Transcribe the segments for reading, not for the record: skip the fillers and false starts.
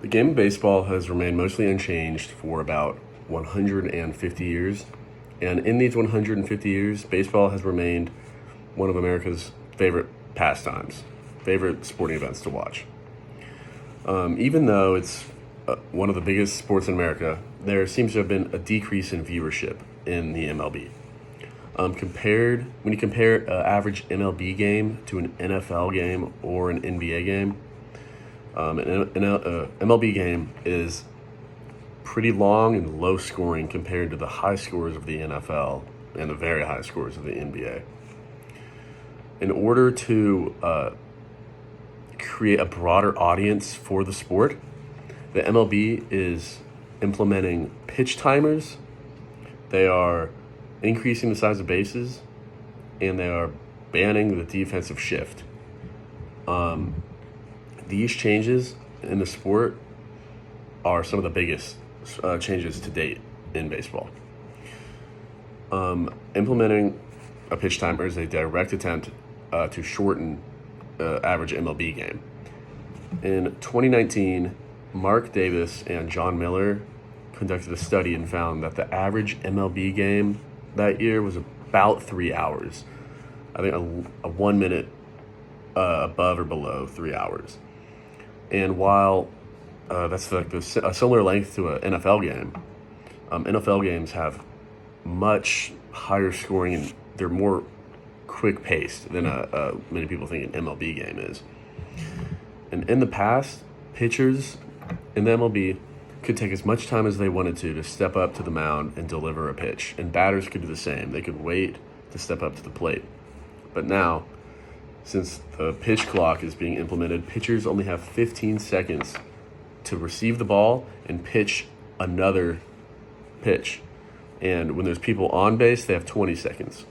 The game of baseball has remained mostly unchanged for about 150 years. And in these 150 years, baseball has remained one of America's favorite pastimes, favorite sporting events to watch. Even though it's one of the biggest sports in America, there seems to have been a decrease in viewership in the MLB. When you compare an average MLB game to an NFL game or an NBA game, an MLB game is pretty long and low scoring compared to the high scores of the NFL and the very high scores of the NBA. In order to create a broader audience for the sport, the MLB is implementing pitch timers. They are increasing the size of bases, and they are banning the defensive shift. These changes in the sport are some of the biggest changes to date in baseball. Implementing a pitch timer is a direct attempt to shorten average MLB game. In 2019, Mark Davis and John Miller conducted a study and found that the average MLB game that year was about 3 hours. I think a 1 minute above or below 3 hours. And while that's like a similar length to an NFL game, NFL games have much higher scoring and they're more quick paced than many people think an MLB game is. And in the past, pitchers in the MLB could take as much time as they wanted to step up to the mound and deliver a pitch, and batters could do the same. They could wait to step up to the plate. But now, since the pitch clock is being implemented, pitchers only have 15 seconds to receive the ball and pitch another pitch. And when there's people on base, they have 20 seconds.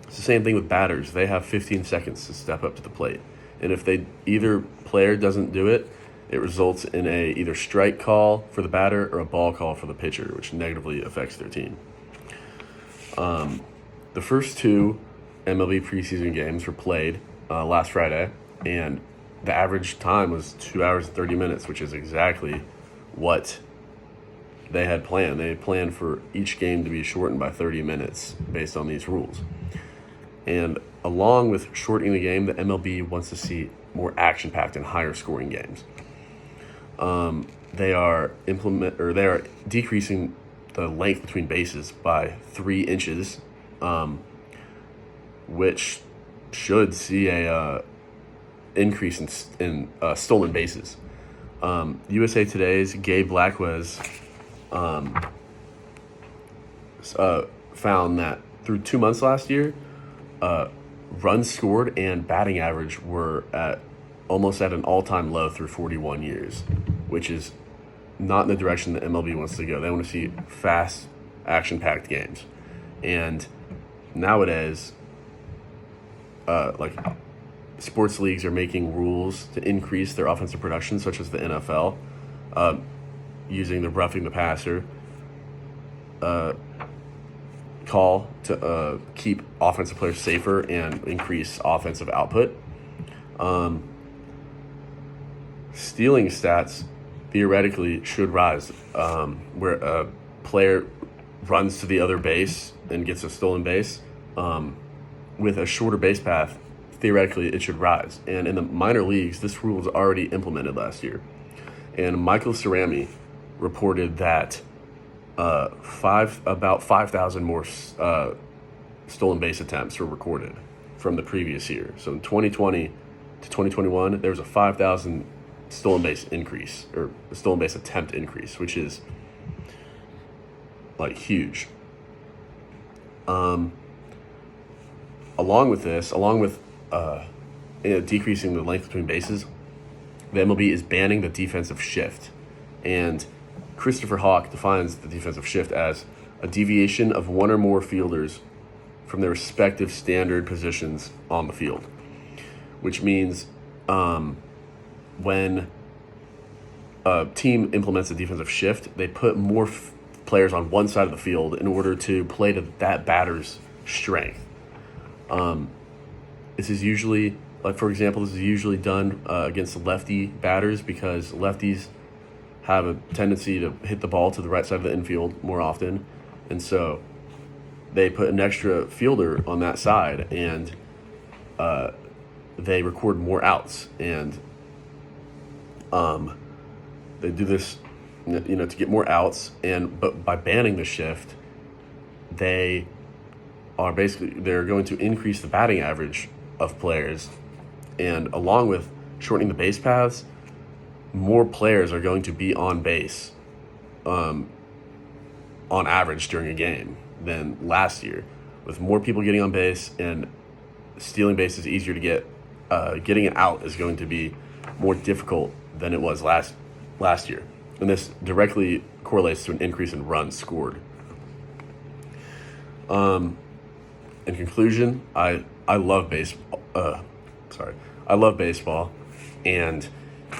It's the same thing with batters. They have 15 seconds to step up to the plate. And if either player doesn't do it, it results in a either strike call for the batter or a ball call for the pitcher, which negatively affects their team. The first two MLB preseason games were played last Friday, and the average time was 2 hours and 30 minutes, which is exactly what they had planned. They had planned for each game to be shortened by 30 minutes based on these rules. And along with shortening the game, the MLB wants to see more action-packed and higher scoring games. They are decreasing the length between bases by 3 inches, which should see a increase in stolen bases. USA Today's Gabe Blackwez found that through 2 months last year, runs scored and batting average were almost at an all-time low through 41 years, which is not in the direction the MLB wants to go. They want to see fast, action-packed games. And nowadays, sports leagues are making rules to increase their offensive production, such as the NFL, using the roughing the passer call to keep offensive players safer and increase offensive output. Stealing stats theoretically should rise, where a player runs to the other base and gets a stolen base. With a shorter base path, theoretically it should rise. And in the minor leagues, this rule was already implemented last year. And Michael Cerami reported that about 5,000 more stolen base attempts were recorded from the previous year. So in 2020 to 2021, there was a 5,000 stolen base increase, or a stolen base attempt increase, which is huge. Along with decreasing the length between bases, the MLB is banning the defensive shift. And Christopher Hawk defines the defensive shift as a deviation of one or more fielders from their respective standard positions on the field, which means when a team implements a defensive shift, they put more players on one side of the field in order to play to that batter's strength. This is usually, for example, this is usually done against lefty batters because lefties have a tendency to hit the ball to the right side of the infield more often, and so they put an extra fielder on that side, and they record more outs, and they do this, to get more outs, but by banning the shift, they're going to increase the batting average of players, and along with shortening the base paths, more players are going to be on base, on average during a game than last year, with more people getting on base and stealing bases easier to get. Getting it out is going to be more difficult than it was last year, and this directly correlates to an increase in runs scored. In conclusion, I love baseball. I love baseball, and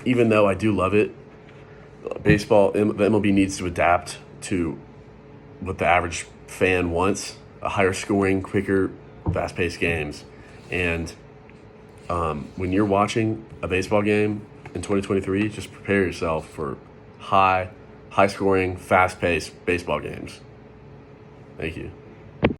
even though I do love it, the MLB needs to adapt to what the average fan wants: a higher scoring, quicker, fast-paced games. And when you're watching a baseball game in 2023, just prepare yourself for high-scoring, fast-paced baseball games. Thank you.